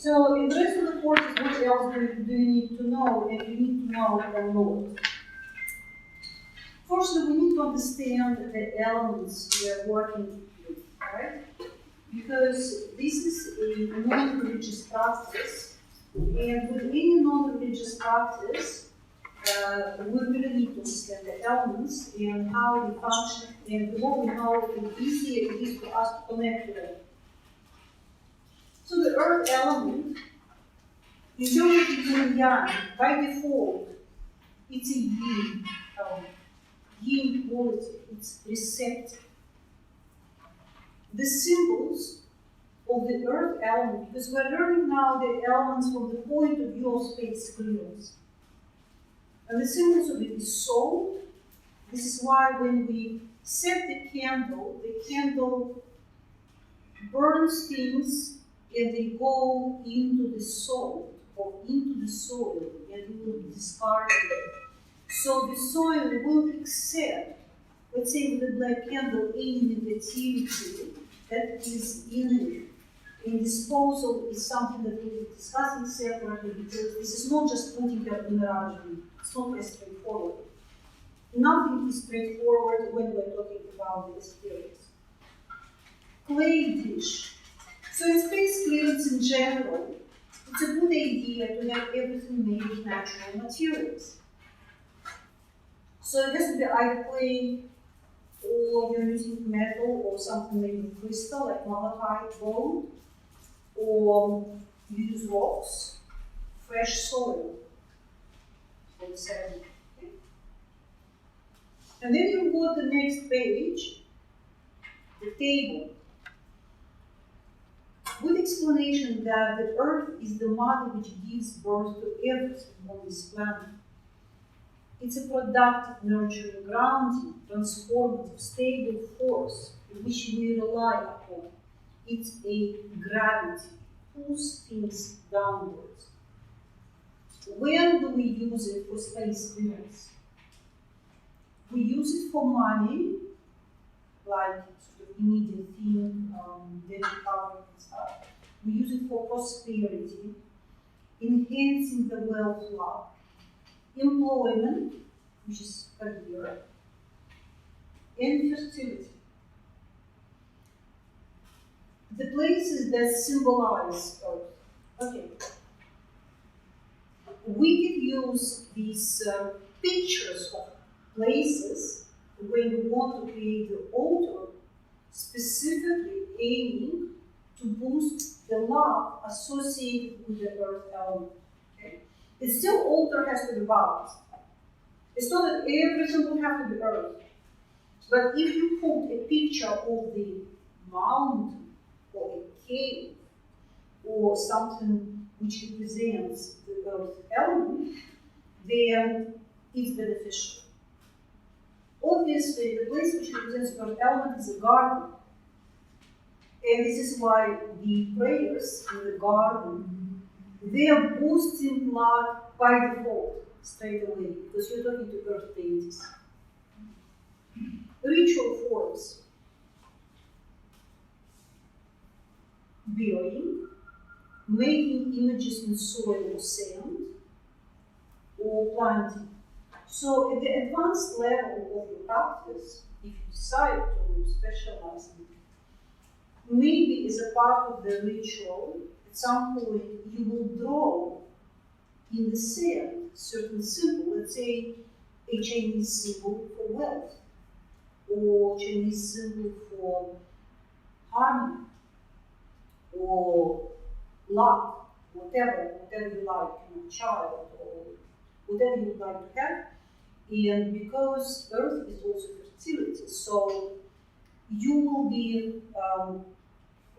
So in the rest of the courses, what else do you need to know? And you need to know a lot. Firstly, we need to understand the elements we are working with, right? Because this is a non-religious practice, and with any non-religious practice, we really need to understand the elements and how they function, and the more we know, the easier it is for us to connect with them. So the earth element, in terms of yin and yang, by default, it's a yin element. Yin quality, it's receptive. The symbols of the earth element, because we're learning now the elements from the point of view of space clearance. And the symbols of it is soul. This is why when we set the candle burns things and they go into the soul or into the soil and it will be discarded. So the soil will accept, let's say with the black candle, any negativity that is in it. And disposal is something that we'll be discussing separately because this is not just putting your numerology. It's not as straightforward. Nothing is straightforward when we're talking about the experience. Clay dish. So in space clearance in general, it's a good idea to have everything made of natural materials. So it has to be either clay, or you're using metal or something made of crystal like malachite, gold, or you use rocks, fresh soil for the ceremony. Okay? And then you go to the next page, the table, with explanation that the earth is the mother which gives birth to everything on this planet. It's a productive, nurturing, grounding, transformative, stable force in which we rely upon. It's a gravity, pulls things downwards. When do we use it for space clearance? We use it for money, like sort of immediate thing, debt recovery and stuff. We use it for prosperity, enhancing the welfare, employment, which is career, and fertility. The places that symbolize Earth. Okay. We can use these pictures of places when we want to create the altar, specifically aiming to boost the love associated with the earth element. Okay? It still altar has to be balanced. It's not that everything will have to be earth. But if you put a picture of the mountain or a cave or something which represents the earth element, then it's beneficial. Obviously, the place which represents the earth element is a garden. And this is why the prayers in the garden, they are boosting blood by default, straight away, because you're talking to earth deities. Ritual forms. Burying, making images in soil or sand, or planting. So at the advanced level of your practice, if you decide to specialize in it, maybe as a part of the ritual, at some point you will draw in the sand certain symbol, let's say a Chinese symbol for wealth, or Chinese symbol for harmony, or luck, whatever you like, child, or whatever you would like to have. And because earth is also fertility, so you will be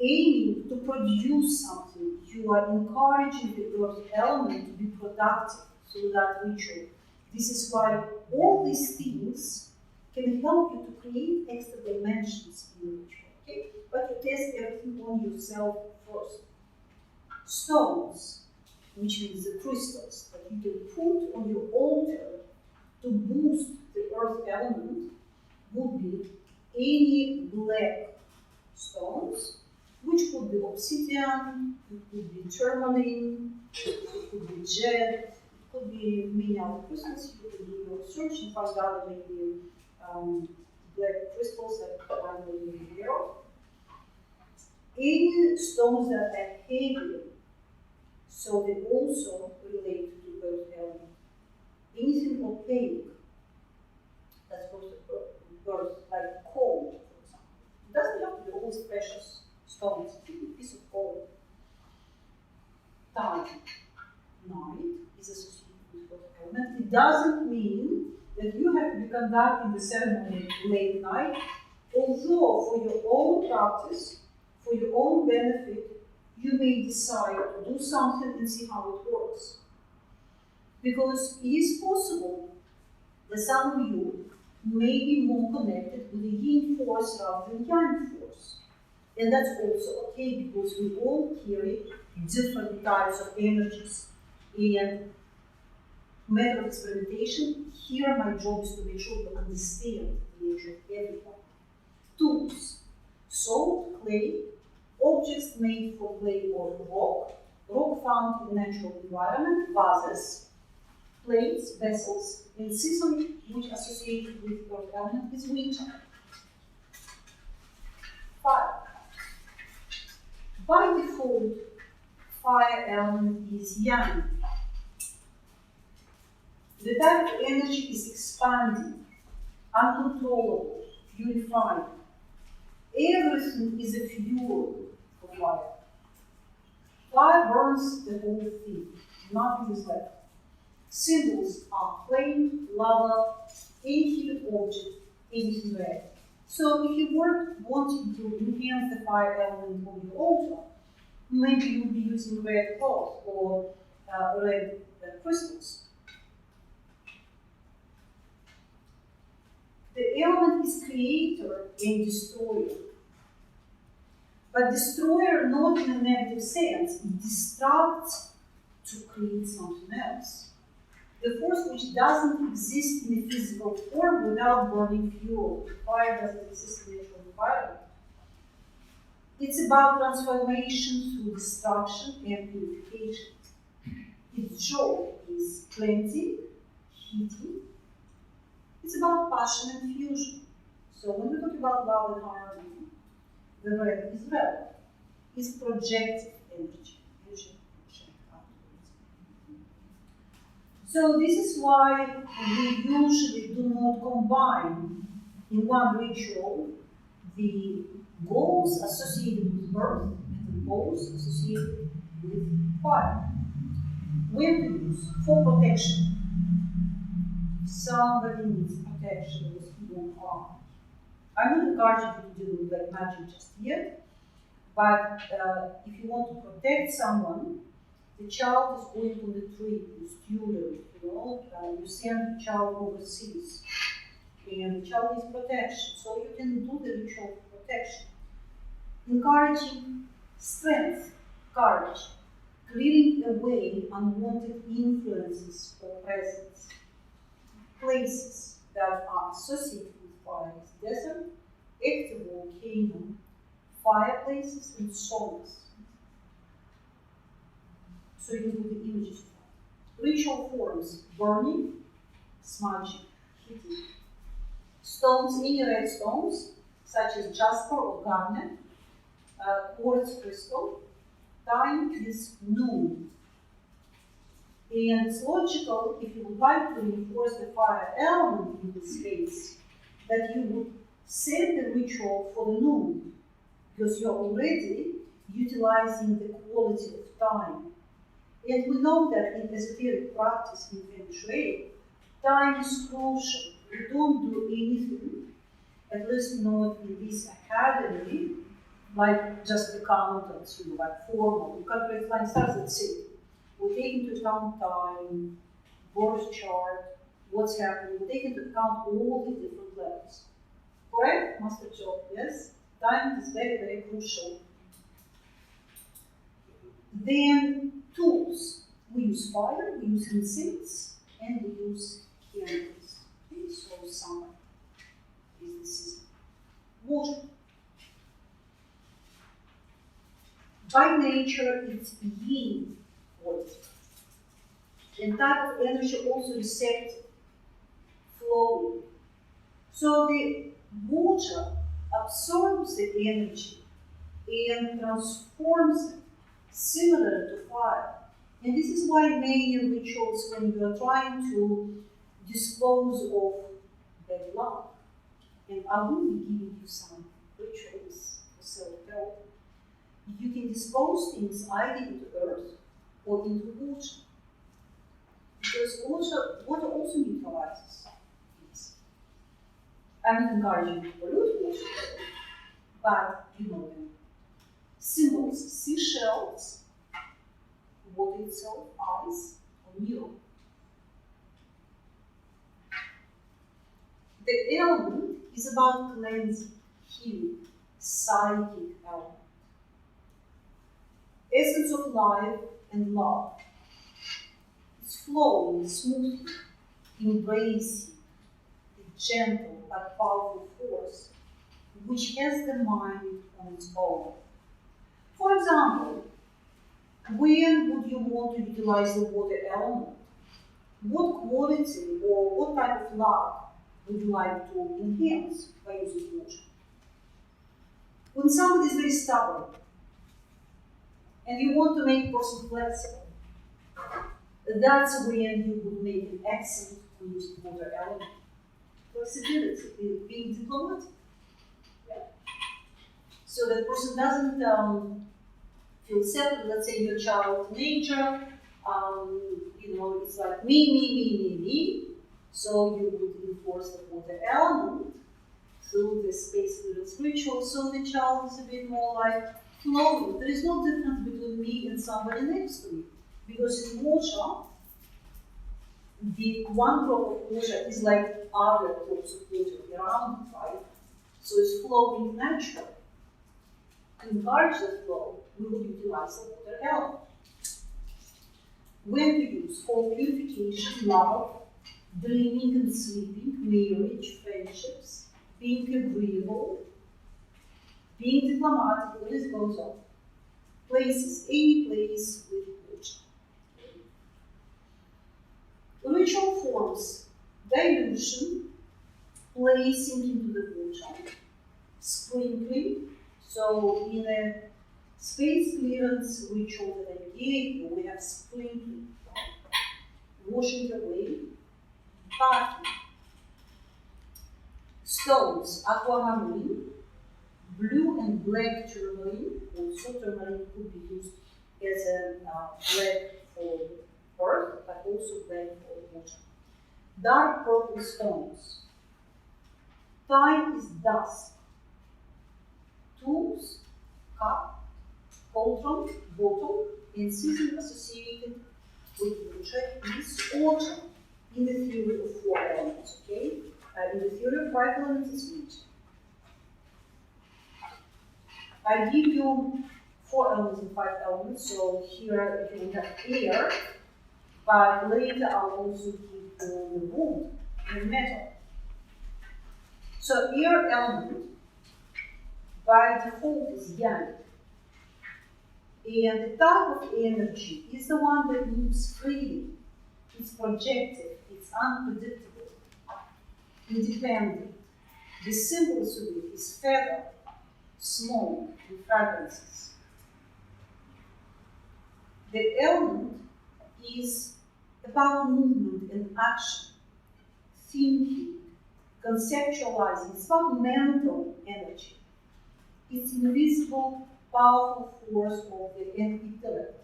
aiming to produce something. You are encouraging the earth element to be productive through that ritual. This is why all these things can help you to create extra dimensions in the ritual. Okay? But you test everything on yourself first. Stones, which means the crystals that you can put on your altar to boost the earth element, would be any black stones, which could be obsidian, it could be tourmaline, it could be jet, it could be many other crystals. You can do your research and find out maybe black crystals that I'm really aware of. Any stones that are heavy, so they also relate to the earth element. Anything opaque, that's supposed to earth, like coal, for example. It doesn't have to be always precious stones. It could be a piece of coal. Night is associated with earth element. It doesn't mean that you have to be conducting the ceremony late night, although for your own practice, for your own benefit, you may decide to do something and see how it works. Because it is possible that some of you may be more connected with the yin force rather than yang force. And that's also okay because we all carry different types of energies. And matter of experimentation, here my job is to make sure to understand the nature of everyone. Tools: salt, clay, objects made from clay or rock found in natural environment, vases, plates, vessels, and season which associated with earth element is winter. Fire. By default, fire element is yang. The type of energy is expanding, uncontrollable, purifying. Everything is a fuel for fire. Fire burns the whole thing, nothing is left. Symbols are flame, lava, any heated object, anything red. So if you were wanting to enhance the fire element on your altar, maybe you would be using red cloth or red crystals. The element is creator and destroyer. But destroyer not in a negative sense, it destructs to create something else. The force which doesn't exist in a physical form without burning fuel. Fire doesn't exist in a natural environment. It's about transformation through destruction and purification. Its job is cleansing, heating. It's about passion and fusion. So when we talk about love and harmony, the red is red. It's projected energy. So this is why we usually do not combine in one ritual the goals associated with earth and the goals associated with fire. When to use? For protection. Somebody needs protection with evil harm. I'm not encouraging you to do that magic just yet, but if you want to protect someone, the child is going on the trip, you student, you send the child overseas, and the child needs protection, so you can do the ritual of protection. Encouraging strength, courage, clearing away unwanted influences or presence. Places that are associated with fire is desert, active volcano, fireplaces, and saunas. So you can do the images of that. Ritual forms: burning, smudging, heating. Stones, any red stones, such as jasper or garnet, quartz crystal. Time is noon. And it's logical, if you would like to reinforce the fire element in this case, that you would set the ritual for the noon, because you're already utilizing the quality of time. And we know that in esoteric practice in Feng Shui, time is crucial. You don't do anything, at least not in this academy, like just the accountants, like formal. You calculate flying stars, that's it. We take into account time, birth chart, what's happening. We take into account all the different levels. Correct, Master Joe? Yes? Time is very, very crucial. Then tools. We use fire, we use incense, and we use candles. Okay, so summer is the season. Water. By nature, it's yin quality. And type of energy also receptive, flowing. So the water absorbs the energy and transforms it, similar to fire. And this is why many rituals, when you are trying to dispose of bad luck, and I will be giving you some rituals for self-help, you can dispose things either into earth or into water. Because water also neutralizes things. I'm not encouraging you to pollute water, but you know them. Symbols, seashells, water itself, ice, or mirror. The element is about cleansing, healing, psychic element. Essence of life and love. It's flowing smoothly, embracing the gentle but powerful force which has the mind on its own. For example, when would you want to utilize the water element? What quality or what type of love would you like to enhance by using water? When somebody is very stubborn and you want to make a person flexible, that's when you would make an accent on using water element. Flexibility, being diplomatic. Yeah. So that person doesn't feel separate. Let's say your child nature, it's like me. So you would enforce the water element through the space clearance ritual, so the child is a bit more like flowing. There is no difference between me and somebody next to me, because in water, the one drop of water is like other drops of water around it, right? So it's flowing naturally. To encourage the flow, we will utilize the water element. When to use for purification, love, dreaming and sleeping, marriage, friendships, being agreeable, being diplomatic, the list goes on. Places, any place with water. Ritual forms, dilution, placing into the water, sprinkling. So in a space clearance ritual that I gave you, we have sprinkling, washing away, bathing. Stones, aquamarine, blue and black tourmaline. Also, tourmaline could be used as a black for earth, but also black for water. Dark purple stones. Time is dusk. Tools, cup, cauldron, bottle, and season associated with water is autumn in the theory of 4 elements, okay? In the theory of 5 elements is winter. I give you 4 elements and 5 elements, so here you have air, but later I'll also give you the wood and metal. So air element by default is yang. And the type of energy is the one that moves freely. It's projective, it's unpredictable, independent. The symbols of it is feather, smoke, and fragrances. The element is about movement and action, thinking, conceptualizing. It's about mental energy. It's invisible, powerful force of the intellect.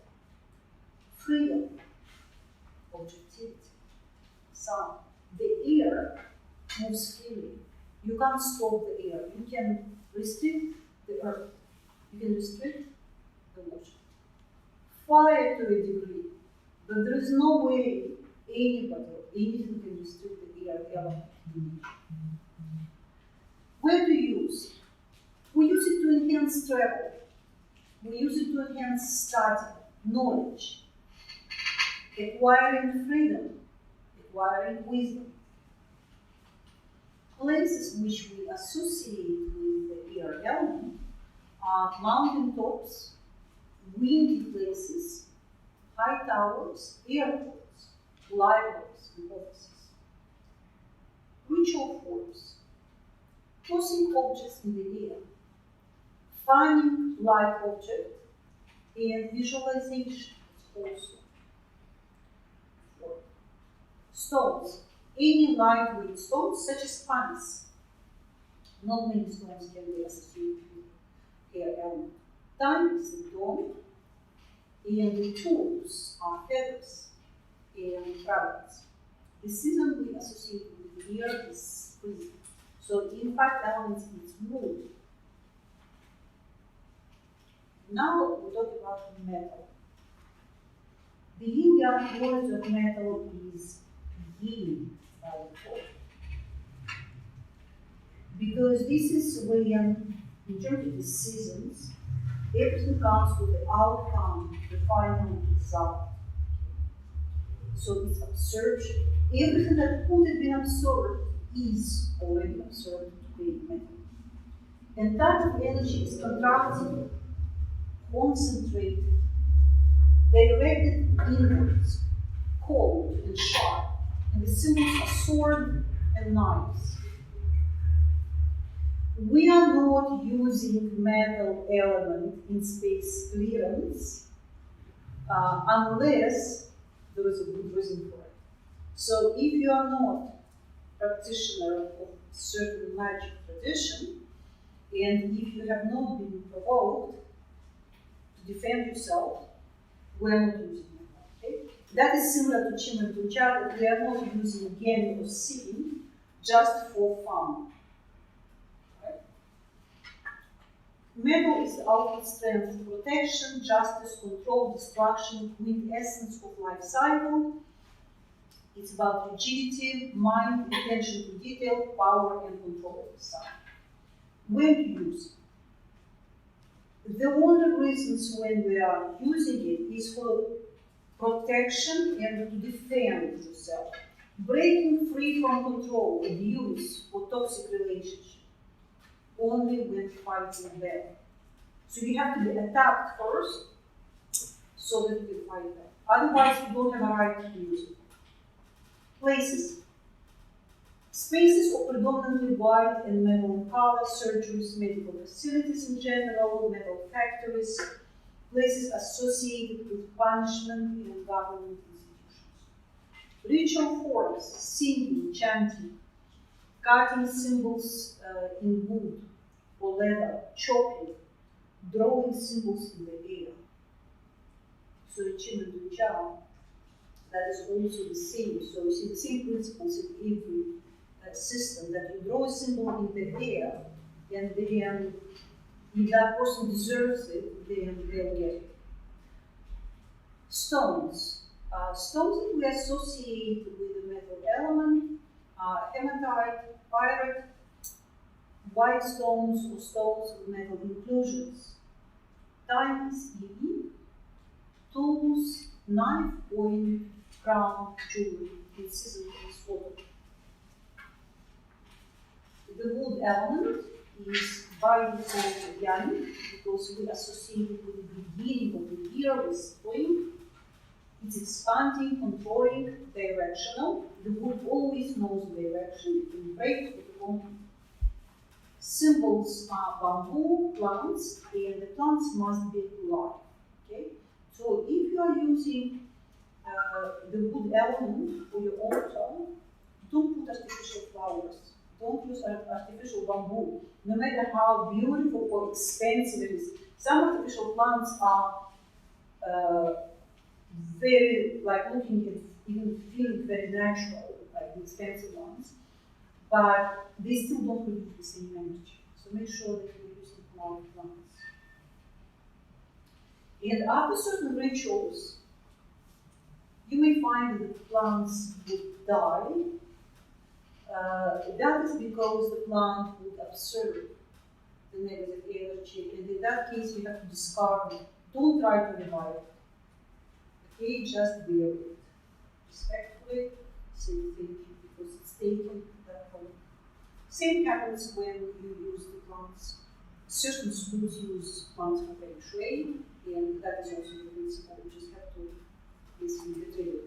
Freedom, objectivity, sound. The air moves freely. You can't stop the air. You can restrict the earth. You can restrict the water. Fire to a degree, but there is no way anybody or anything can restrict the air element. Where to use? We use it to enhance travel. We use it to enhance study, knowledge, acquiring freedom, acquiring wisdom. Places which we associate with the air element are mountain tops, windy places, high towers, airports, libraries, and offices. Ritual forms, tossing objects in the air, finding light object, and visualization is also form. Stones, any lightweight stones such as pines. Not many stones can be associated with air element. Time is the dawn, and the tools are feathers and rabbits. The season we associate with the year is spring. So in 5 elements it's moon. Now we talk about metal. The yin-yang quality of metal is yin by default. Because this is when, in terms of the seasons, everything comes with the outcome, the final result. So it's absorption. Everything that could have been absorbed is already absorbed to create metal. And type of energy is contracted, concentrated, directed inwards, cold and sharp, and the symbols are sword and knives. We are not using metal element in space clearance unless there is a good reason for it. So if you are not a practitioner of certain magic tradition, and if you have not been provoked to defend yourself, we are not using metal. Okay? That is similar to Qin and Tunja, that we are not using game or sin just for fun. Metal is the ultimate strength, protection, justice, control, destruction, quintessence of life cycle. It's about rigidity, mind, attention to detail, power, and control of the self. When to use it? The only reasons when we are using it is for protection and to defend yourself. Breaking free from control, abuse, or toxic relationship. Only when fighting them. So you have to be attacked first so that you can fight them. Otherwise, you don't have a right to use it. Places. Spaces are predominantly white and metal in color, surgeries, medical facilities in general, metal factories, places associated with punishment and government institutions. Ritual forms, singing, chanting, cutting symbols in wood or leather, chopping, drawing symbols in the air. So in Qin and Dujia, that is also the same. So you see the same principles in every system, that you draw a symbol in the air, and then if that person deserves it, then they'll get it. Stones. Stones that we associate with the metal element are hematite, pyrite, white stones or stones with metal inclusions. Time is easy. Tools, knife, coin, crown, jewelry, and season is water. The wood element is by default yang, because we associate it with the beginning of the year with spring. It's expanding, controlling, directional. The wood always knows direction. It can break, it won't. Symbols are bamboo plants, and the plants must be alive. Okay? So if you are using the wood element for your altar, don't put artificial flowers. Don't use artificial bamboo, no matter how beautiful or expensive it is. Some artificial plants are very, like looking at, even feeling very natural, like the expensive ones, but they still don't produce the same energy. So make sure that you're using flower plants. And after certain rituals, you may find that the plants would die. That is because the plant would absorb the negative energy, and in that case, you have to discard it. Don't try to revive it. Okay, just bury it. Respectfully, say thank you because it's taken that point. Same happens when you use the plants. Certain schools use plants for feng shui, And that is also the principle. You just have to listen to the trailer.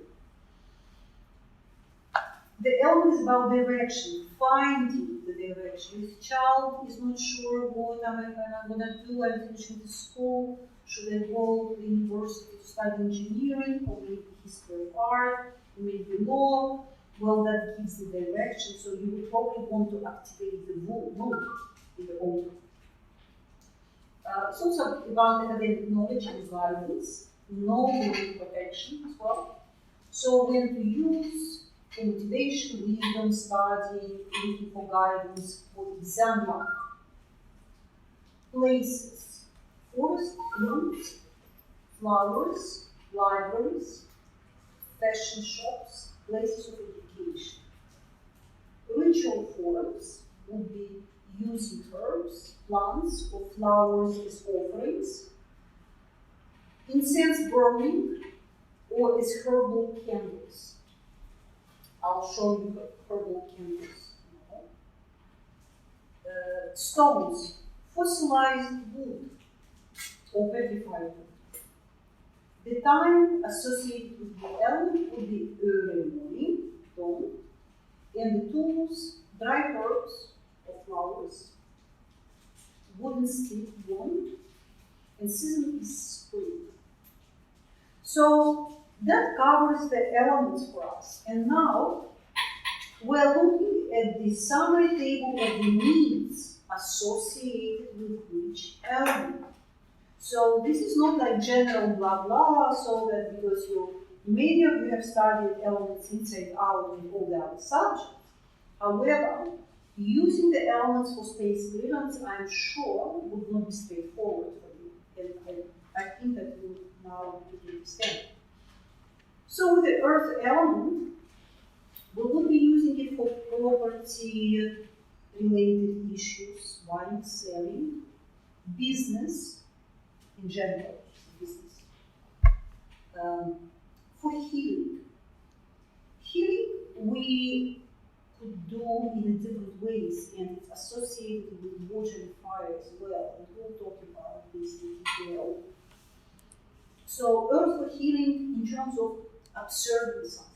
The element is about direction, finding the direction. If child is not sure what am I going to do, I'm finishing the school, should I go to the university to study engineering, or maybe history of art, or maybe law, well, that gives the direction, so you would probably want to activate the mood in the author. It's also about academic knowledge and guidance, knowledge protection as well. So when to use for motivation, wisdom, study, looking for guidance for exam mark. Places, forest, rooms, flowers, libraries, fashion shops, places of education. Ritual forms would be using herbs, plants, or flowers as offerings, incense burning, or as herbal candles. I'll show you herbal candles. Stones, fossilized wood, or petrified wood. The time associated with the element would be early morning, dawn, and the tools, dry herbs or flowers, wooden stick, wand, and season is spring. So that covers the elements for us. And now we're looking at the summary table of the needs associated with each element. So this is not like general blah blah, so that because many of you have studied elements inside out in all the other subjects. However, using the elements for space clearance, I'm sure, would not be straightforward for you. And I think that you now understand. So with the earth element, we will be using it for property related issues, buying, selling, business in general, business. For healing. Healing we could do in different ways, and it's associated with water and fire as well, and we'll talk about this in detail. So earth for healing in terms of observing something.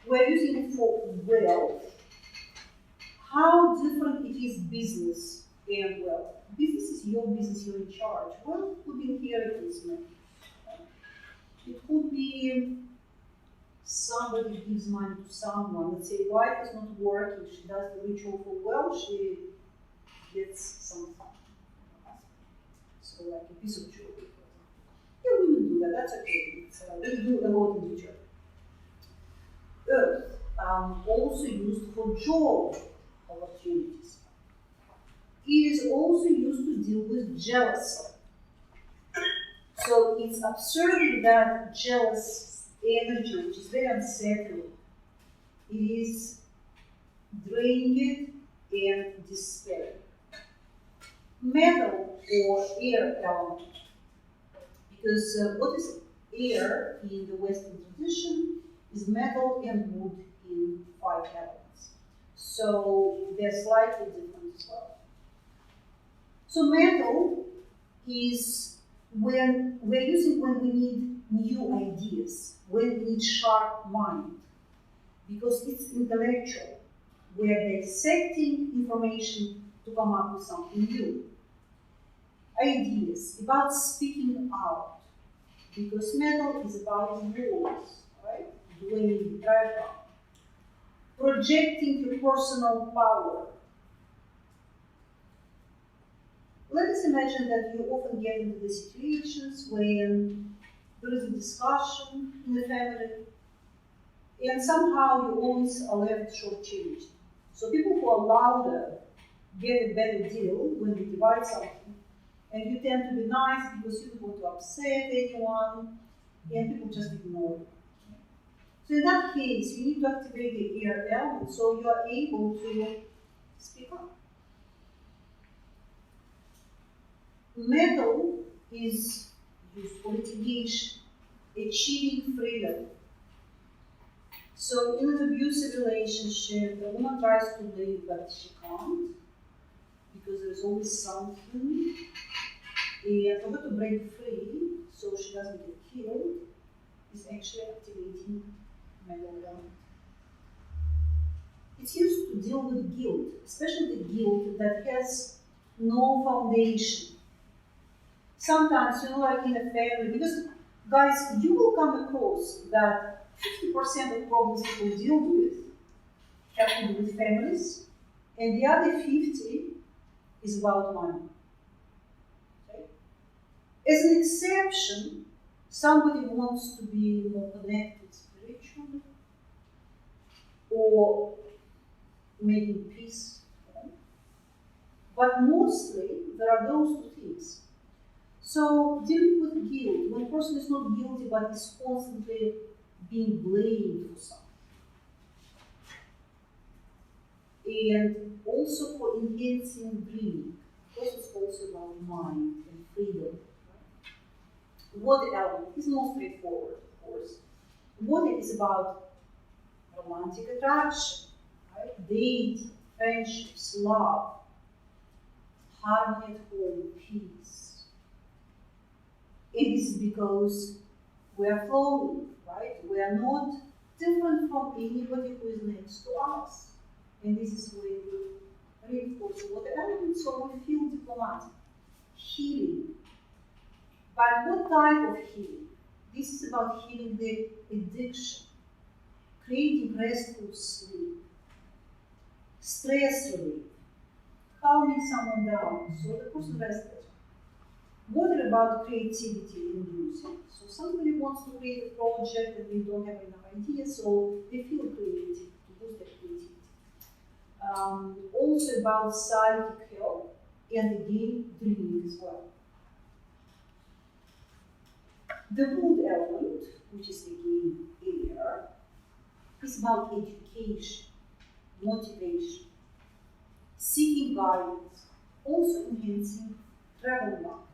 We're using it for wealth. How different it is business and wealth. Business is your business, you're in charge. Wealth could be inheritance. It could be somebody gives money to someone. Let's say wife is not working, she does the ritual for wealth, she gets something. So like a piece of jewelry. Yeah, women do that, that's okay. We do a lot in nature. Earth, also used for job opportunities. It is also used to deal with jealousy. So it's observing that jealous energy, which is very unsettling. It is draining it and despairing. Metal or air element. Because what is air in the Western tradition is metal and wood in 5 elements. So they're slightly different as well. So metal is when we're using when we need new ideas, when we need sharp mind, because it's intellectual. We're dissecting information to come up with something new. Ideas, about speaking out, because metal is about words, right? The way you drive out. Projecting your personal power. Let us imagine that you often get into the situations when there is a discussion in the family, and somehow you always are left shortchanged. So people who are louder get a better deal when you divide something, and you tend to be nice because you don't want to upset anyone, and people just ignore you. So in that case, you need to activate the air element so you are able to speak up. Metal is used for litigation, achieving freedom. So in an abusive relationship, the woman tries to leave, but she can't, because there's always something And for her to break free, so she doesn't get killed, is actually activating metal element. It's used to deal with guilt, especially the guilt that has no foundation. Sometimes, like in a family, because guys, you will come across that 50% of problems people deal with have to do with families, and the other 50 is about money. Okay? As an exception, somebody wants to be more connected spiritually or making peace. Okay? But mostly, there are those two things. So, dealing with guilt, when a person is not guilty but is constantly being blamed for something, and also for enhancing dreaming, because it's also about mind and freedom. Water element is more straightforward, of course. Water is about romantic attraction, right? Dating, friendships, love, harmony at home, peace. It is because we are flowing, right? We are not different from anybody who is next to us. And this is where we reinforce water element, so we feel diplomatic. Healing. But what type of healing? This is about healing the addiction, creating restful sleep, stress relief, calming someone down so the person rests better. What about creativity and music? So somebody wants to create a project and they don't have enough ideas, so they feel creative to boost their creativity. Also about psychic health and again dreaming as well. The wood element, which is again air, is about education, motivation, seeking guidance, also enhancing travel luck,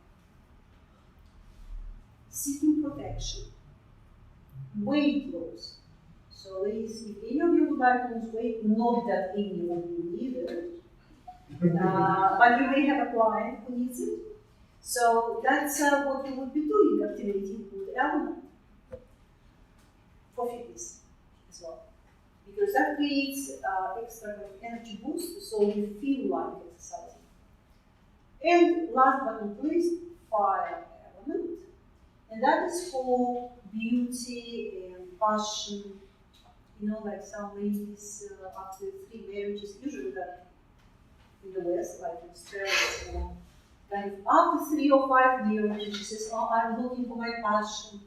seeking protection, weight loss. So ladies, if any of you would like to lose weight, not that any of you need it, but you may have a client who needs it. So that's what you would be doing, activating wood element for fitness as well. Because that creates extra energy boost, so you feel like exercising. And last but not least, fire element, and that is for beauty and passion. Like some ladies after 3 marriages, usually that in the West, like in Australia, kind of after 3 or 5 marriages, she says, "Oh, I'm looking for my passion,"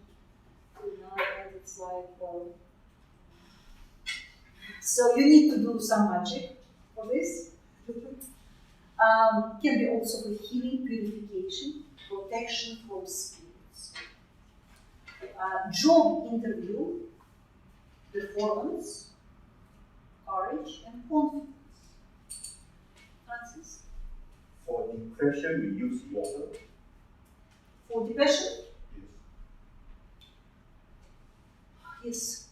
and it's like, well, so you need to do some magic for this. Can be also for healing, purification, protection from spirits. Job interview, performance, courage, and confidence. Francis? For depression, we use water. For depression? Yes. Yes.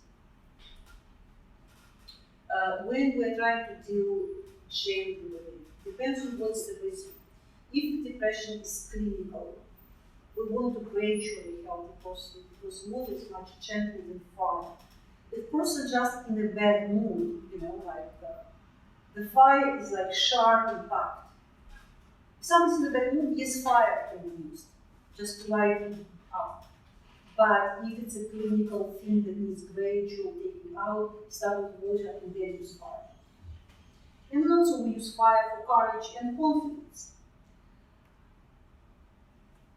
When we're trying to deal gently with it, depends on what's the reason. If the depression is clinical, we want to gradually help the person because water is much gentler than fire. If the person just in a bad mood, the fire is like sharp impact. If someone's in a bad mood, yes, fire can be used, just to lighten up. But if it's a clinical thing that needs gradual taking out, start with water and then use fire. And also we use fire for courage and confidence.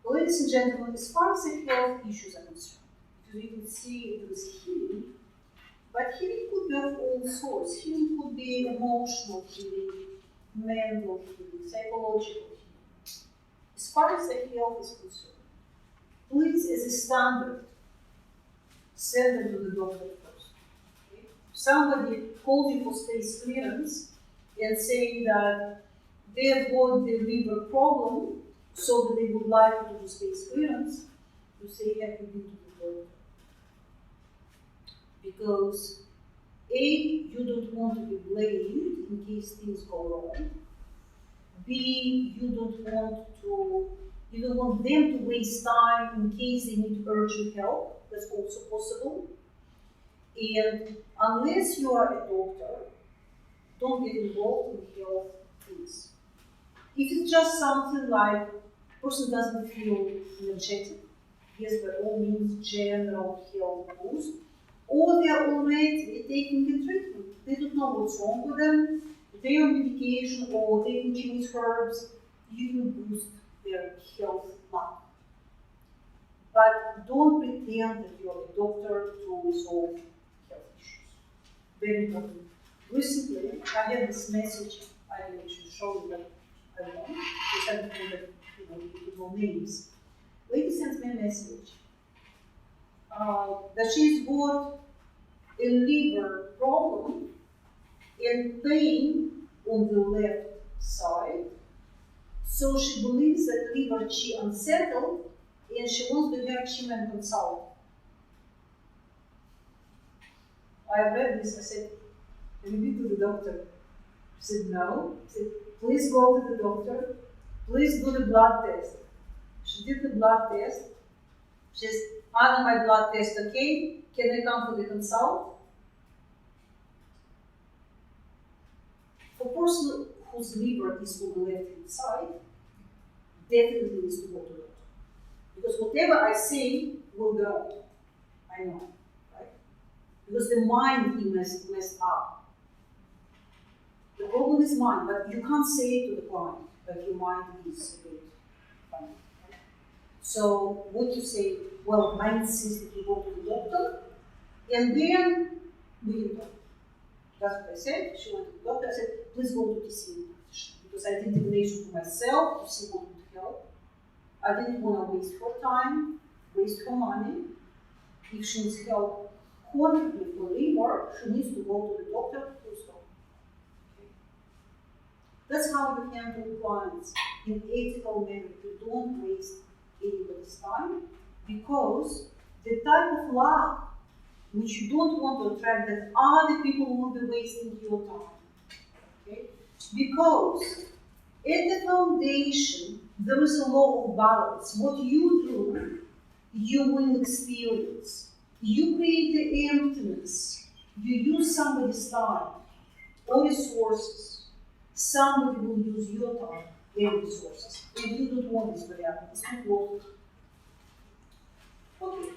Ladies and gentlemen, as far as the health issues are concerned, because you can see it was healing, but healing could be of all sorts. Healing could be emotional healing, mental healing, psychological healing. As far as the health is concerned, please, as a standard, send them to the doctor first. Okay? Somebody calls you for space clearance and saying that they have got the liver problem, so that they would like you to do space clearance, you say, have you been to the doctor? Because A, you don't want to be blamed in case things go wrong. B, you don't want to You don't want them to waste time in case they need urgent help. That's also possible. And unless you are a doctor, don't get involved in health things. If it's just something like person doesn't feel energetic, yes, by all means, general health boost, or they are already taking the treatment. They don't know what's wrong with them. They are on medication or taking Chinese herbs. You can boost their health back. But don't pretend that you're a doctor to resolve health issues. Very important. Recently, I had this message. I should show you that I want. Because I don't know names. Lady sent me a message that she's got a liver problem and pain on the left side. So she believes that liver chi unsettled and she wants to have Chiman consult. I read this, I said, have you been to the doctor? She said, no. I said, please go to the doctor. Please do the blood test. She did the blood test. She says, Anna, my blood test okay? Can I come for the consult? For a person whose liver is on the left hand side, definitely needs to go to the doctor. Because whatever I say will go. I know, right? Because the mind is messed up. The problem is mind, but you can't say it to the client that your mind is good. So what you say, well, mind says that you go to the doctor, and then we can talk. That's what I said. She went to the doctor. I said, please go to the senior practitioner. Because I did divination for myself to see what would help. I didn't want to waste her time, waste her money. If she needs help chronically for liver, she needs to go to the doctor to stop. Okay. That's how you handle clients in ethical manner. You don't waste anybody's time, because the type of love which you don't want to attract, that other people will be wasting your time. Okay? Because at the foundation, there is a law of balance. What you do, you will experience. You create the emptiness. You use somebody's time or resources. Somebody will use your time and resources. And you don't want this to happen. It's not worth it. Okay.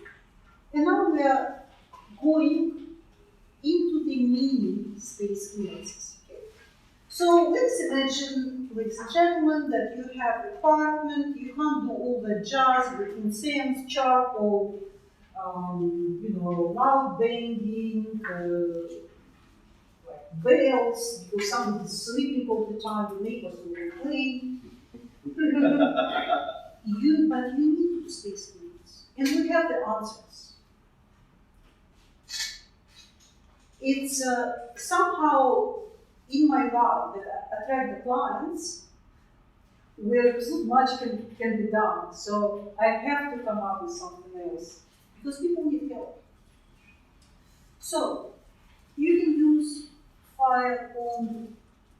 And now we are going into the mini space clearances. Okay. So let's imagine, ladies and gentlemen, that you have an apartment. You can't do all the jazz with incense, charcoal, loud banging, like bells, because somebody's sleeping all the time. The neighbors will complain. But you need to space clearance, and we have the answers. It's somehow in my lab that I attract the clients where so much can be done. So I have to come up with something else because people need help. So you can use fire on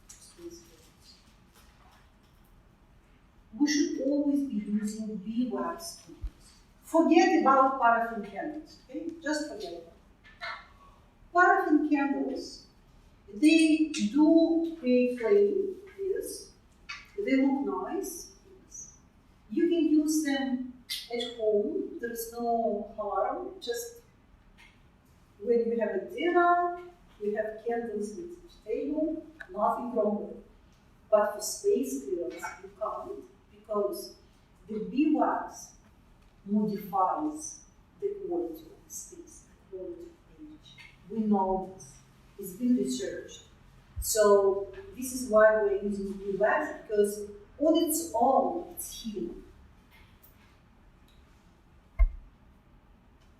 space clearance. We should always be using beeswax candles. Forget about paraffin candles, okay? Just forget about it. Paraffin candles, they do create flame, yes. They look nice, yes. You can use them at home. There is no harm. Just when you have a dinner, you have candles at the table, nothing wrong with it. But for space clearance, you can't, because the beeswax modifies the quality of the space, the quality of energy. We know this. It's been researched. So this is why we're using beeswax, because on its own, it's healing.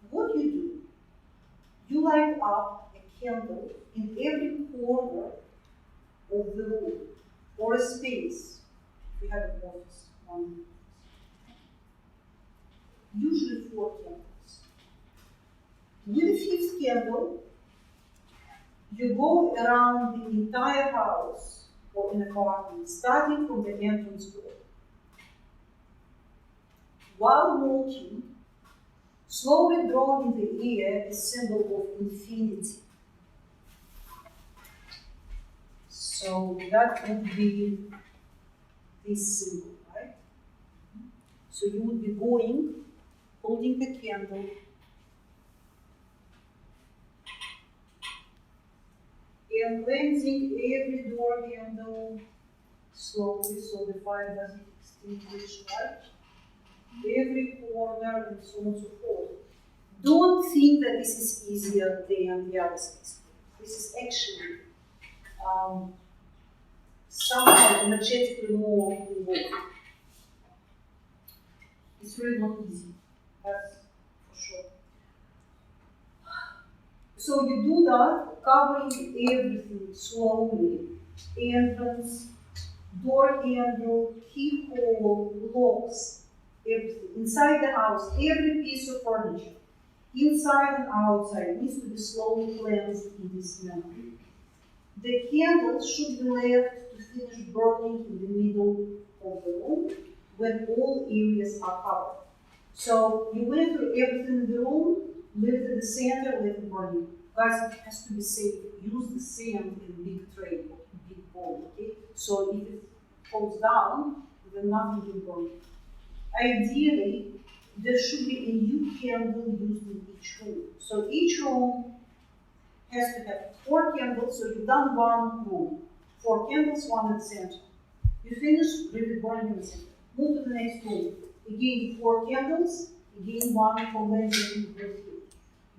What you do, you light up a candle in every corner of the room or a space. If you have an office, one. Usually 4 candles. With the 5th candle, you go around the entire house or an apartment, starting from the entrance door. while walking, slowly draw in the air a symbol of infinity. So that would be this symbol, right? So you would be going, holding the candle, and cleansing every door handle slowly so the fire doesn't extinguish, right? Every corner and so on and so forth. Don't think that this is easier than the other things. This is actually somehow energetically more involved. It's really not easy, that's for sure. So you do that, covering everything slowly. Entrance, door handle, keyhole, locks, everything. Inside the house, every piece of furniture, inside and outside, needs to be slowly cleansed in this manner. The candles should be left to finish burning in the middle of the room when all areas are covered. So you went through everything in the room, leave it at the center, let it burn. Guys, it has to be safe. Use the sand in a big tray, big bowl, okay? So if it falls down, then nothing will burn. Ideally, there should be a new candle used in each room. So each room has to have 4 candles, so you've done one room. 4 candles, one at the center. You finish, leave it burning in the center. Move to the next room. Again, 4 candles, again one for cleansing and here.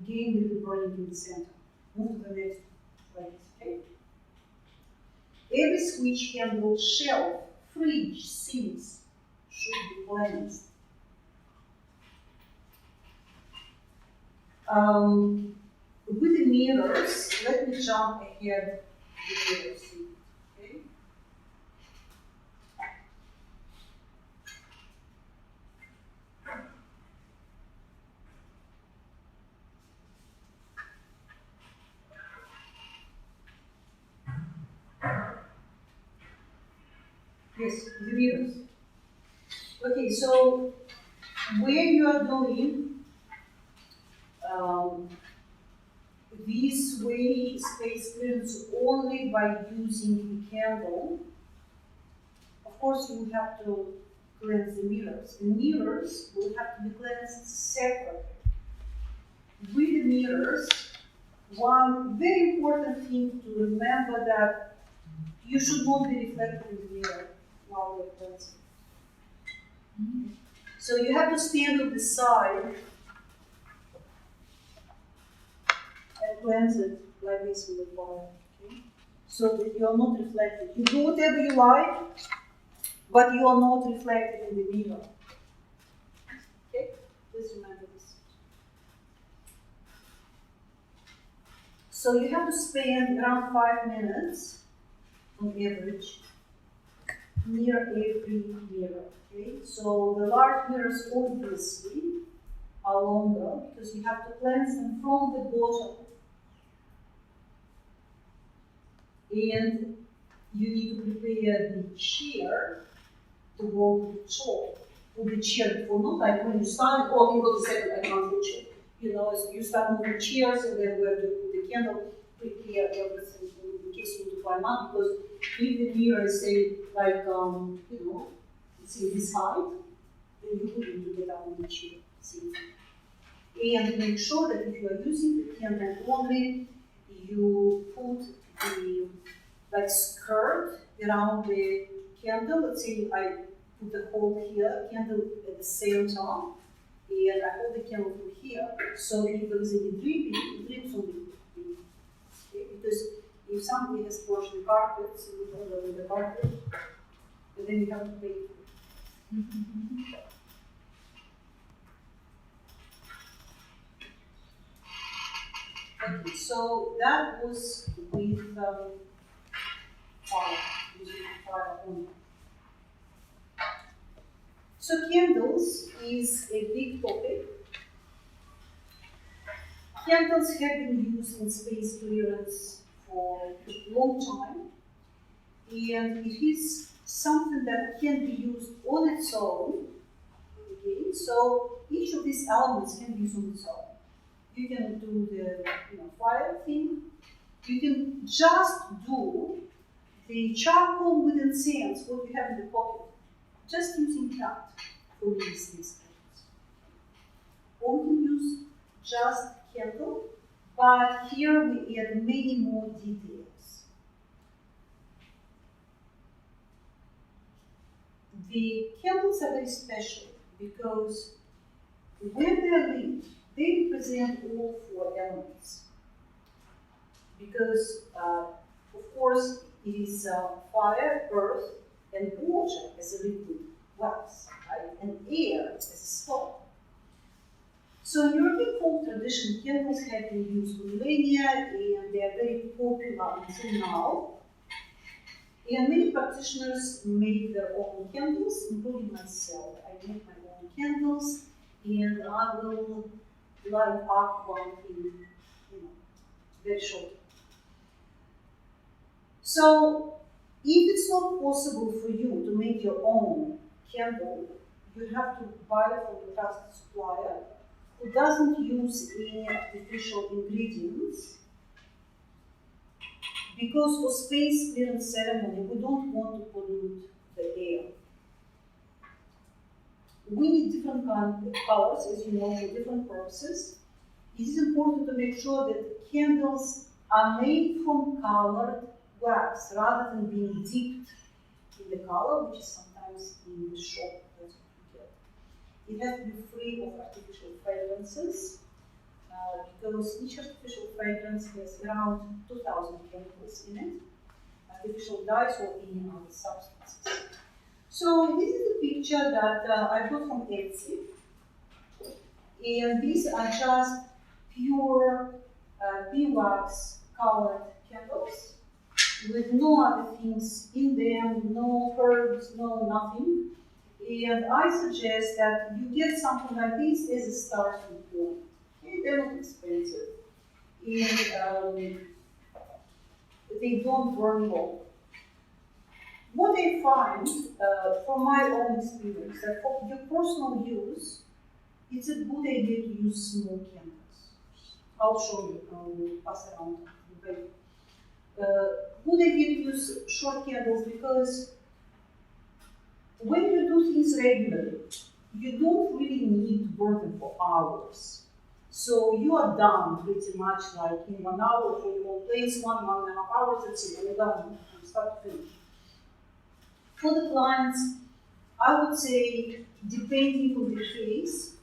Again, leave it burning in the center. Move to the next place, okay? Every switch, candle, shelf, fridge, sinks should be cleansed. With the mirrors, let me jump ahead the mirrors, okay? Yes, the mirrors. Okay, so where you are doing this way space clearance only by using the candle, of course you will have to cleanse the mirrors. The mirrors will have to be cleansed separately. With the mirrors, one very important thing to remember that you should not be reflected in the mirror while you're cleansing. So you have to stand on the side and cleanse it like this with the fire, okay? So that you are not reflected. You do whatever you like, but you are not reflected in the mirror. Okay? Please remember this. So you have to spend around 5 minutes on average near every mirror. Okay? So the large mirrors obviously are longer because you have to cleanse them from the bottom. And you need to prepare the chair to go to the top. Put the chair before, not like when you start, oh, you go to second, I can't reach it. You know, so you start moving chairs and then where to put the candle, prepare everything in case you need to climb up. Because if the mirror is, say, like, you know, it's in this height, then you would need to get out of the chair. See? And make sure that if you are using the candle only, you put the like skirt around the candle. Let's say I put the hole here, candle at the same time, and I hold the candle from here. So if there is any dripping, it drips on the okay? Because if somebody has washed the carpets, you put it on the carpet, and then you have to pay for it. Okay, so that was with fire, using fire only. So candles is a big topic. Candles have been used in space clearance for a long time, and it is something that can be used on its own again. So each of these elements can be used on its own. You can do the fire thing. You can just do the charcoal with incense, what you have in the pocket, just using that for these things. Or we can use just candle, but here we add many more details. The candles are very special because when they're lit, they represent all four elements. Because, of course, it is fire, earth, and water as a liquid wax, right? And air as a solid. So in European folk tradition, candles have been used for millennia, and they are very popular until now. And many practitioners make their own candles, including myself. I make my own candles, and I will light up one in very short. So, if it's not possible for you to make your own candle, you have to buy from a trusted supplier who doesn't use any artificial ingredients. Because for space clearance ceremony, we don't want to pollute the air. We need different kinds of colors, as you know, for different purposes. It is important to make sure that candles are made from colored wax rather than being dipped in the color, which is sometimes in the shop. That's what you get. It has to be free of artificial fragrances. Because each artificial fragrance has around 2,000 chemicals in it, artificial dyes or any other substances. So this is the picture that I got from Etsy, and these are just pure beeswax colored candles with no other things in them, no herbs, no nothing. And I suggest that you get something like this as a starting point. They're not expensive, and they don't burn long. What I find, from my own experience, that for your personal use, it's a good idea to use small candles. I'll show you, I'll pass around. Good idea to use short candles because when you do things regularly, you don't really need to burn them for hours. So you are done pretty much like in 1 hour for your whole place, 1.5 hours, that's it, you're done from start to finish. For the clients, I would say, depending on the case,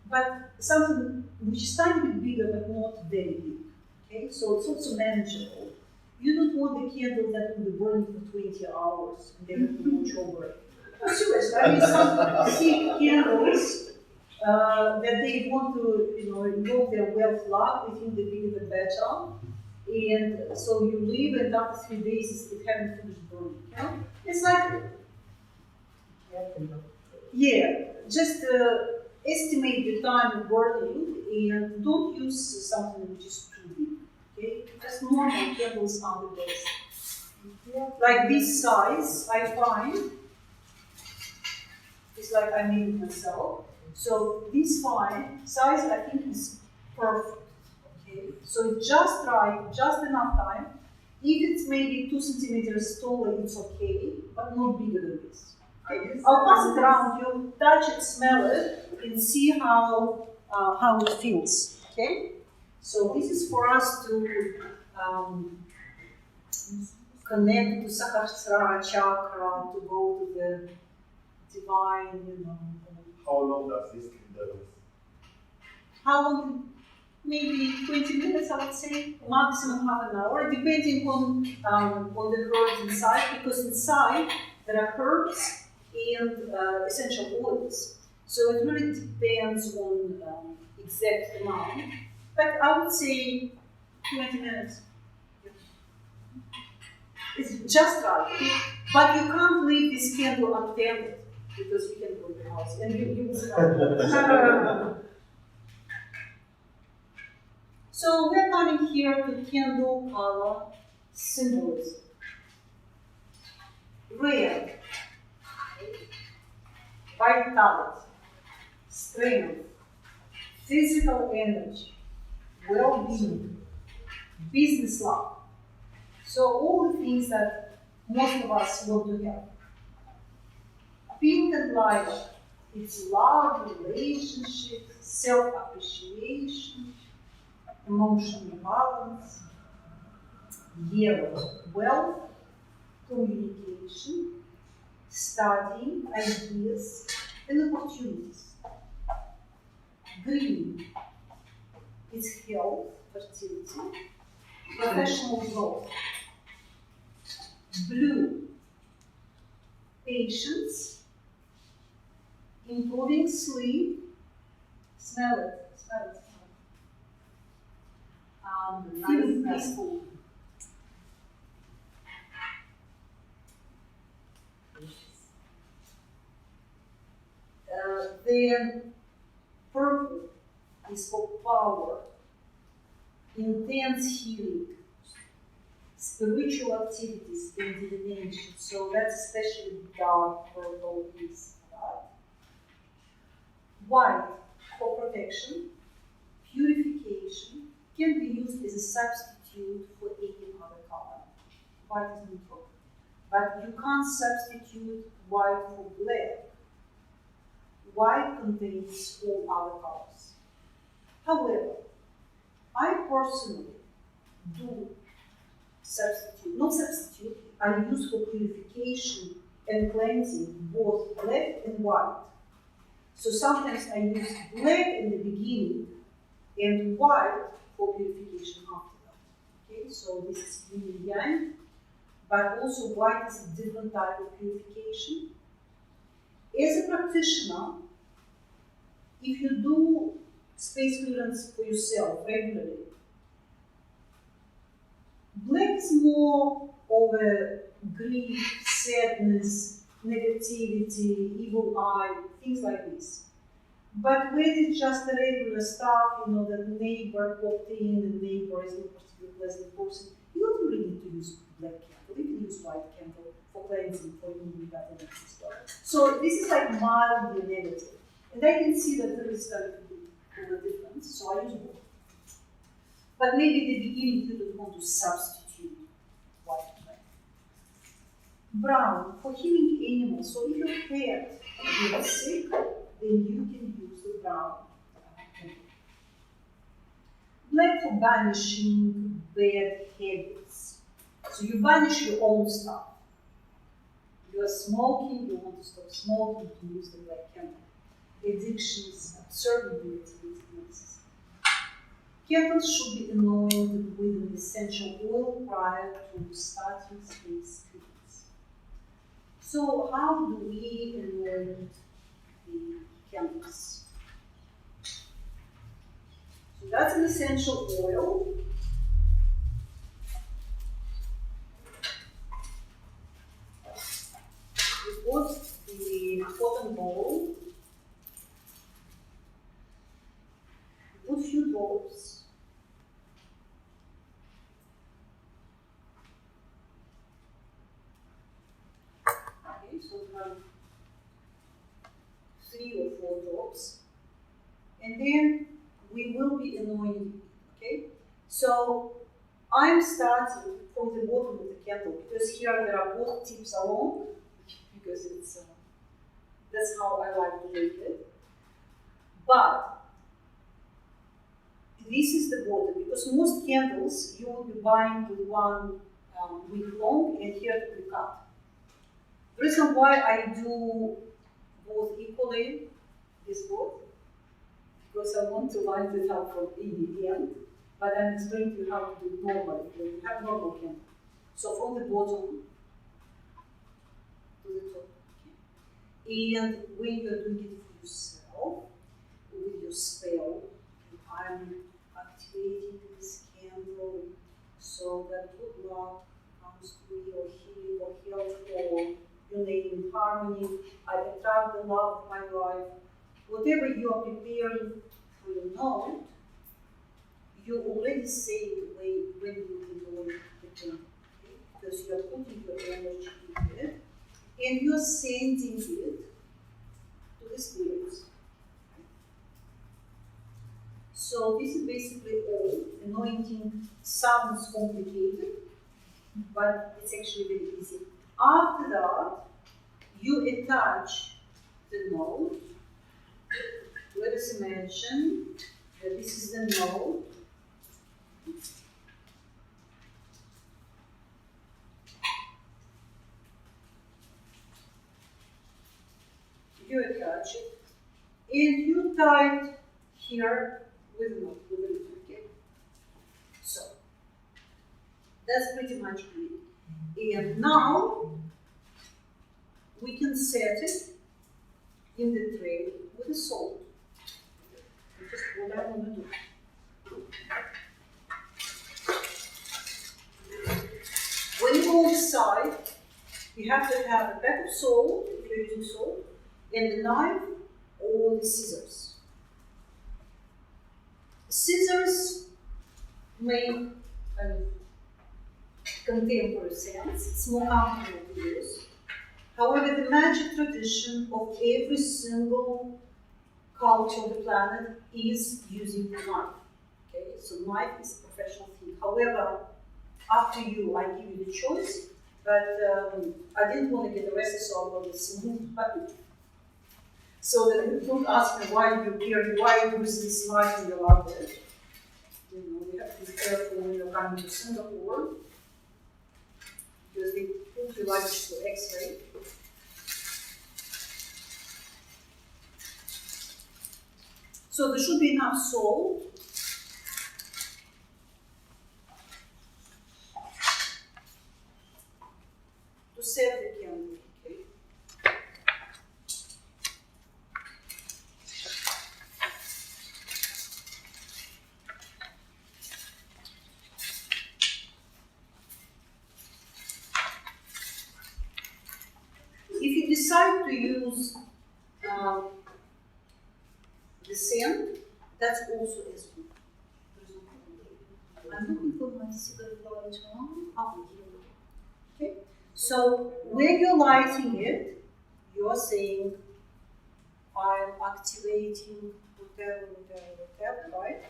but something which is tiny bit bigger but not very big. Okay, so it's also manageable. You don't want the candle that will be burning for 20 hours and they have to watch over it. No, seriously, I mean some thick candles that they want to, invoke their wealth luck, they think the bigger the better. And so you leave and after 3 days it haven't finished burning. You know? It's like, just estimate the time of burning and don't use something which is too big. Okay? Just normal candles are the best. Like this size, I find, it's like I made it myself. So this size, I think, is perfect. Okay, so it's just right, just enough time. If it's maybe 2 centimeters taller, it's okay, but not bigger than this. Okay? I'll pass it around. You touch it, smell it, and see how it feels. Okay. So this is for us to connect to Sahasrara chakra, to go to the divine, How long does this candle? How long? Maybe 20 minutes, I would say, maximum half an hour, depending on the herbs inside, because inside there are herbs and essential oils. So it really depends on exact amount. But I would say 20 minutes. It's just right. But you can't leave this candle untended because you can burn the house and you will So we're coming here to candle color symbolism. Red. vitality, strength, physical energy, well-being, business love. So all the things that most of us want to have. Pink and lilac, it's love, relationships, self-appreciation, emotional balance. Yellow, wealth, communication, studying, ideas, and opportunities. Green, it's health, fertility, professional growth. Blue, patience, improving sleep. Smell it, smell it, smell it. Feeling peaceful. Then purple is for power, intense healing, spiritual activities, and divination. So that's especially dark purple is about. White for protection, purification, can be used as a substitute for any other color. White is neutral. But you can't substitute white for black. White contains all other colors. However, I personally do substitute, not substitute, I use for purification and cleansing both black and white. So sometimes I use black in the beginning and white for purification after that. Okay, so this is yin and yang, but also white is a different type of purification. As a practitioner, if you do space clearance for yourself regularly, black is more of a grief, sadness, negativity, evil eye, things like this. But when it's just the regular stuff, you know, the neighbor popped in, the neighbor is not a particularly pleasant person, you don't really need to use black candle. You can use white candle for cleansing, for moving that energy as well. So this is like mildly negative. And I can see that there is a difference, so I use both. But maybe at the beginning you don't want to substitute white and black. Brown for healing animals. So if your pet is sick, then you can use the brown. Black for banishing bad habits. So you banish your own stuff. You are smoking, you want to stop smoking, you use the black candle. Addictions, absorbing activities. Candles should be anointed with an essential oil prior to starting space clearance. So how do we anoint the candles? So that's an essential oil. We put the cotton ball. Put a few drops. Okay, so we have 3 or 4 drops. And then we will be anointing it, okay? So I'm starting from the bottom of the candle because here there are both tips along because it's that's how I like to make it. But this is the bottom because most candles you will be buying with one wick long and here to be cut. The reason why I do both equally is both because I want to light it up from the end, but I'm explaining to you how to do it normally. You have normal candle. So from the bottom to the top. Okay? And when you're doing it for yourself, with your spell, I'm activating this candle so that good luck comes to me or healing or health or you name it, harmony. I attract the love of my life. Whatever you are preparing for your note, you already say it when you enjoy the candle. Okay? Because you are putting your energy into it and you are sending it this clears. So this is basically all. Anointing sounds complicated, but it's actually very easy. After that, you attach the node. Let us imagine that this is the node. You attach it, and you tie it here with a knot, with a loop, okay? So, that's pretty much it. And now, we can set it in the tray with a salt. Just what I want to do. When you go inside, you have to have a bag of salt, if you're using salt, and the knife or the scissors. Scissors make contemporary sense, it's more comfortable to use. However, the magic tradition of every single culture on the planet is using the knife. Okay, so knife is a professional thing. However, up to you, I give you the choice, but I didn't want to get arrested, so I wrote a smooth button. So that you don't ask me why you use this knife in your outfit. You know, you have to be careful when you're coming to Singapore, because they put your luggage to X-ray. So there should be enough salt. To set the candle, okay? If you decide to use the scent, that's also as good. I'm looking for my cigarette lighter. Oh, here. Okay. So when you're lighting it, you're saying, I'm activating whatever, right?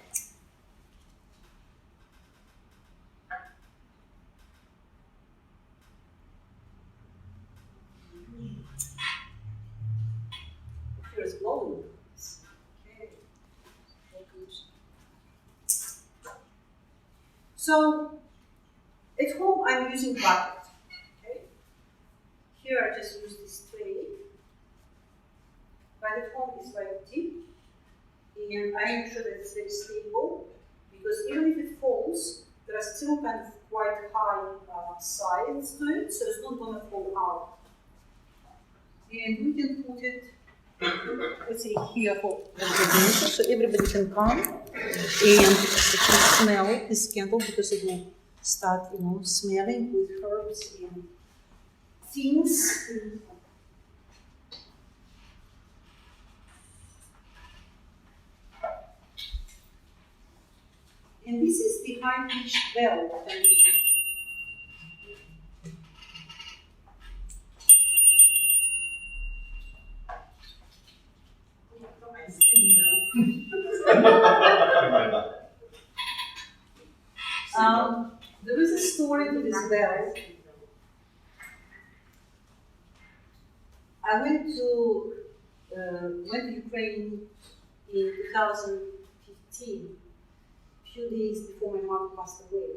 Here's glowing. Okay. So at home, I'm using bucket. Okay. Here, I just use this tray. But at home, it's very deep, and I make sure that it's very stable, because even if it falls, there are still kind of quite high sides to it, so it's not going to fall out. And we can put it, let's say, here for recognition, so everybody can come and smell this candle, because it will start, smelling with herbs and things. And this is the high-pitched bell that I'm using. There is a story to this bell. I went to Ukraine in 2015, a few days before my mom passed away.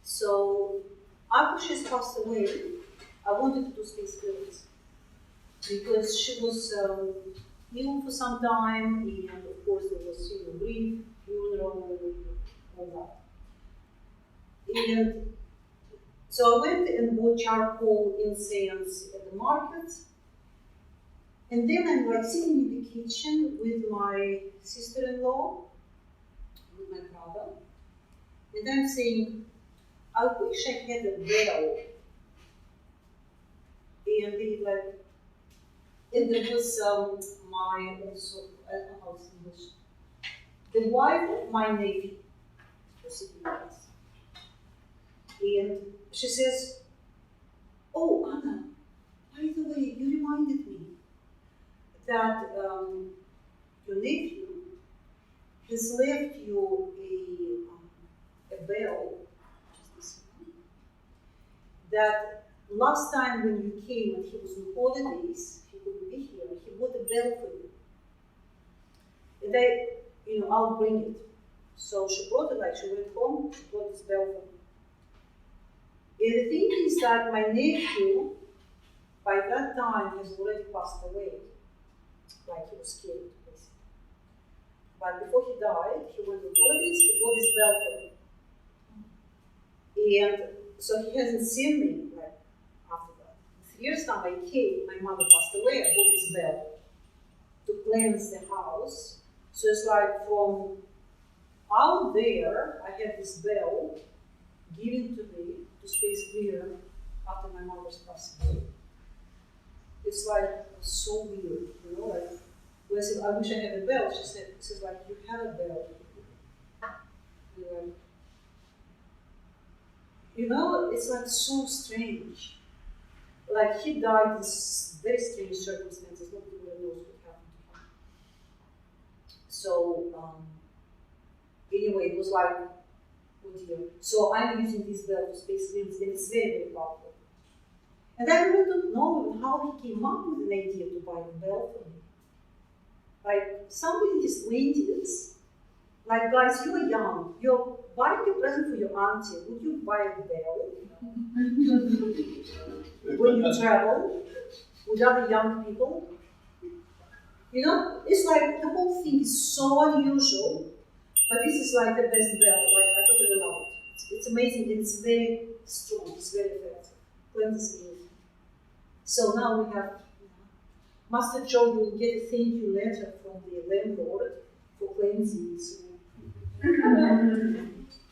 So after she's passed away, I wanted to do space clearance, because she was ill for some time, and of course there was grief, funeral, all that. And so I went and bought charcoal incense at the market. And then I'm like sitting in the kitchen with my sister-in-law, with my brother, and I'm saying, I wish I had a bell. And they like, and there was my also, I don't know how it's English, the wife of my nephew was sitting with us. And she says, oh, Anna, by the way, you reminded me. that your nephew has left you a bell, which is this one, that last time when you came and he was on holidays, he couldn't be here, he bought a bell for you. And I'll bring it. So she brought it, like she went home, she brought this bell for me. And the thing is that my nephew, by that time, has already passed away. Like he was killed, basically. But before he died, he went on holidays, he bought this bell for me. And so he hasn't seen me, like, after that. 3 years time I came, my mother passed away, I bought this bell to cleanse the house. So it's like from out there, I had this bell given to me to stay clear after my mother's passed away. It's like so weird, like when I said, I wish I had a bell, she said, like, you have a bell. It's like so strange. Like he died in very strange circumstances, nobody really knows what happened to him. So anyway, it was like, oh dear. So I'm using this bell for space cleans, and it's very, very powerful. And I really don't know how he came up with an idea to buy a bell for me. Like somebody in his 20s, like, guys, you're young, you're buying a present for your auntie, would you buy a bell? When you travel with other young people? It's like the whole thing is so unusual, but this is like the best bell. Like, I totally love it. It's amazing, it's very strong, it's very effective. Cleanses everything. So now we have Master Joe, you will get a thank you letter from the landlord for cleansing.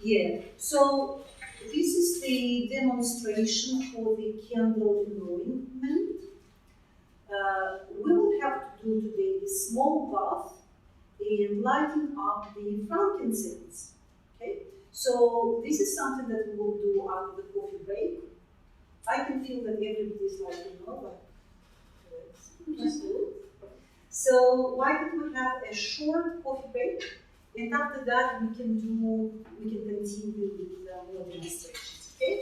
Yeah, so this is the demonstration for the candle anointment. We will have to do today a small bath and lighting up the frankincense. Okay, so this is something that we will do after the coffee break. I can feel that everybody's like, just good. So why don't we have a short coffee break, and after that we can continue with more demonstrations. Okay?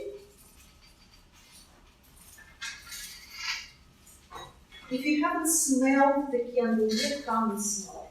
If you haven't smelled the candle yet, come and smell.